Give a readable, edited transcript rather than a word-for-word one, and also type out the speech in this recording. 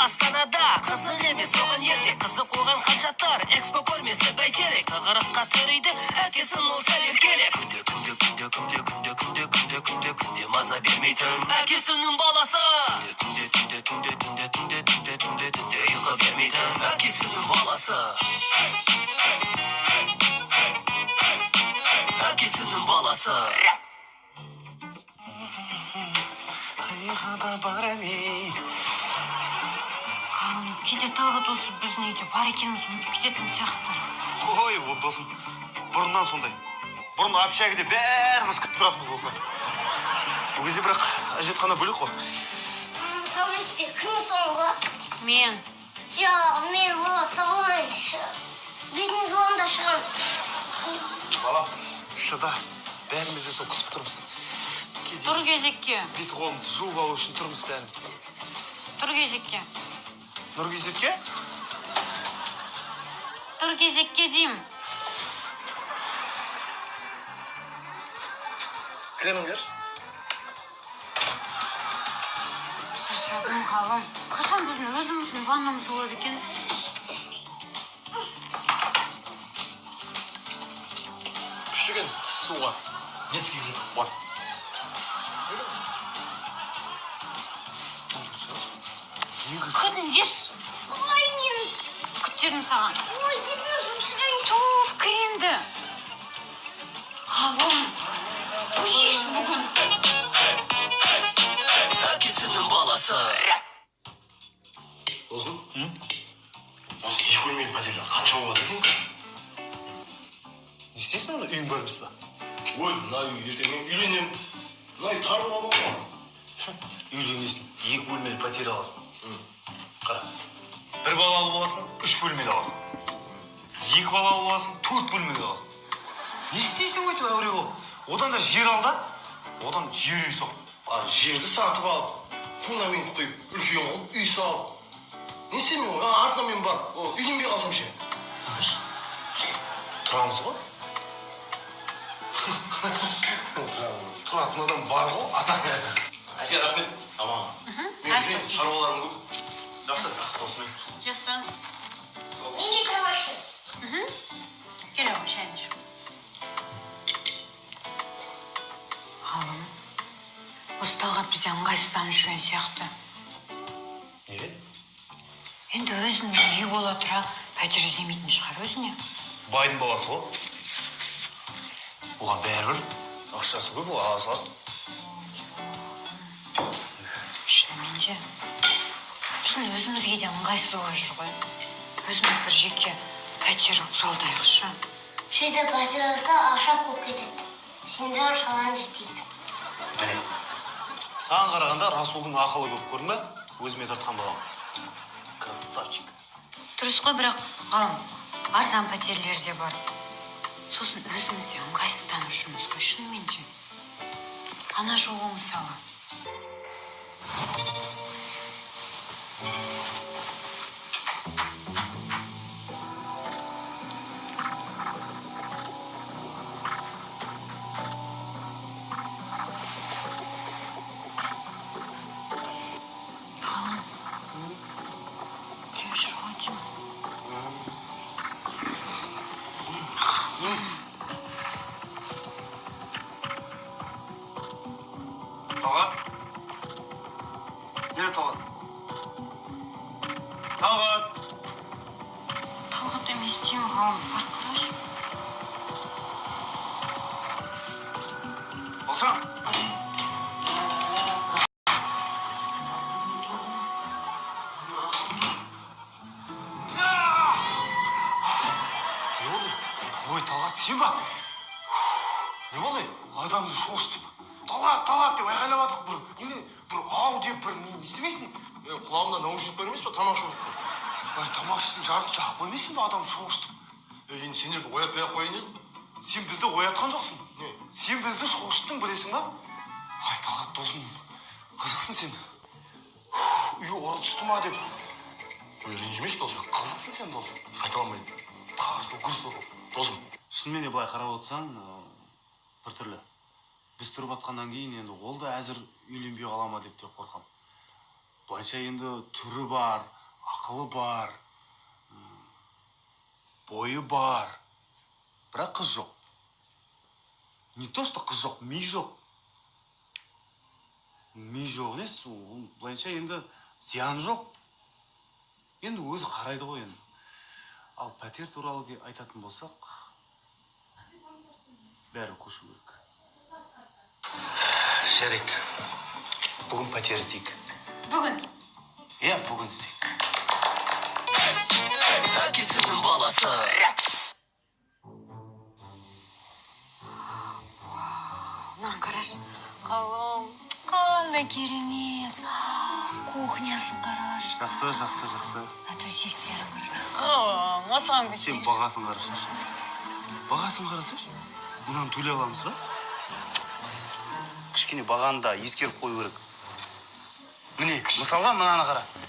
Астанада қызық емес оған ерте қызық қойған қаншаттар экспо көрмесі бәйтерек тығырыққа тірейді әкесін ол сәл еркелеп күнде маза бермейтін әкесінің баласы түнде ұйқы бермейтін әкесінің баласы әкесінің баласы Қалың, кейде тағы досы біздің үйде бар екеніміз ұмытып кететін сияқты. Ой, ол досым, бұрыннан сондай. Бұрын общагіде бәріміз күтіп тұратынбыз осылай. Бұл кезде бірақ әжетхана бөлек қой. Сәулетте кім соңғы? Мен. Мен бола салмайыншы. Бетін жуанда шығам. Балам, шыда, бәріміз де сол күтіп тұрмыз. Тұр кезекке. Бет қолымыз жуып алу үшін тұрмыз бәріміз. Тұр кезекке. Нұргезетке? Тұр кезекке деймін. Кіреміңдер? Шаршадым қалың. Қашан біздің өзіміздің ваннамыз болады екен? Күштіген суға. Детский бар. Күтіңдеш. Ой, мен. Күттерім саған. Ой, бетін жуып шығайыншы. Туф, кіренді. Қалың. Көшеш бүгін. әкесінің баласы Досым? Осы еш бөлмелі пәтерлер қанша болады екен? Не істейсің оны үйің бар емес па? Ой, мына үй ертең мен үйленемін. Мына үй тар болады ғой. Үйленесің, 2 бөлмелі пәтер аласың. Қара, 1 балалы боласың, 3 бөлмелі аласың. 2 балалы боласың, 4 бөлмелі аласың. Не істейсің өйтіп әуре болып? Одан да жер ал да, одан жер үй сал. Жерді сатып алып, фундамент құйып, үлкен қылып, үй салып. Не істемеймін ғой, артынан мен бар, үйленбей қалсам ше. Тұрамыз ғой? Тұратын адам бар ғой, атақ. Әсия, рахмет. Тамам. Мен жүрген шаруаларым көп. Жақсы досым. Жаса. Менде кірмашын. Келе ғой, шайын ішу. Қалың. Осы талғат бізден ыңғайсызданып жүрген сияқты. Не? Енді өзінің үйі бола тұра пәтер іздемейтін шығар өзіне. Байдың баласы ғой. Оған бәрібір ақшасы көп, ол ала салады. Шынымен де. Біздің өзімізге де ыңғайсыз болып жүр ғой. Өзіміз бір жеке пәтер жалдайықшы. Жерде пәтер алса ақша көп кетеді. Сендер шаларың жетпейді. Міне, саған қарағанда Расулдың ақылы көп көрдің бе? Өзіме тартқан балам. Красавчик. Дұрыс қой, бірақ ғалым, арзан пәтерлер де бар. Сосын өзімізде ыңғайсызданып жүрміз ғой, шынымен де. Ана жолы мысалы. Ғалым, келіп жүр ғой деймін. Талғат? Не Талғат? Талғат! Талғат емес деймін, ғалым, бар қарашы. Болсам? Не болды? Ой, Талғат, сен ба? Не болды? Адамды шошытып. Талғат деп айқайлап атық бір. Неге? Бір ау деп бір не істемейсің? Құлағымда наушник бар емес па, тамақ шоғып қой. Ай, тамақ ішсің, жарық жағып қоймайсың ба адамды шошытып? Енді сендерді оятпай-ақ қояйын едім. Сен бізді оятқан жоқсың. Не? Сен бізді шошыттың, білесің ба? Ай, Талғат, досым, қызықсың сен. Үй ұры түсті ма деп. Ренжімеші досым. Қызықсың сен, досым. Қайталамайды. Тағысы гүрс болып. Досым. Шынымен де былай қарап отырсаң, бір түрлі. Біз тұрып атқаннан кейін енді ол да әзір үйленбей қала ма деп те қорқам. Былайша енді түрі бар, ақылы бар, бойы бар, бірақ қыз жоқ. Не то, что қыз жоқ, ми жоқ. Ми жоқ емес, былайша енді зиян жоқ. Енді өзі қарайды ғой енді. Ал пәтер туралы айтатын болсақ, бәрі көшу керек. Жарайды. Бүгін пәтер іздейік. Бүгін. Иә, бүгін іздейік. Әкесінің баласы. Мынаны қарашы. Қалам, қандай керемет. Кухнясын қарашы. Жақсы. Төсектері бар. Масаң Сен бағасын қарашы. Бағасын қарасайшы. Мұнан төлей аламыз ба? Кішкене бағаны да ескеріп қою керек. Міне, мысалға мынаны қара.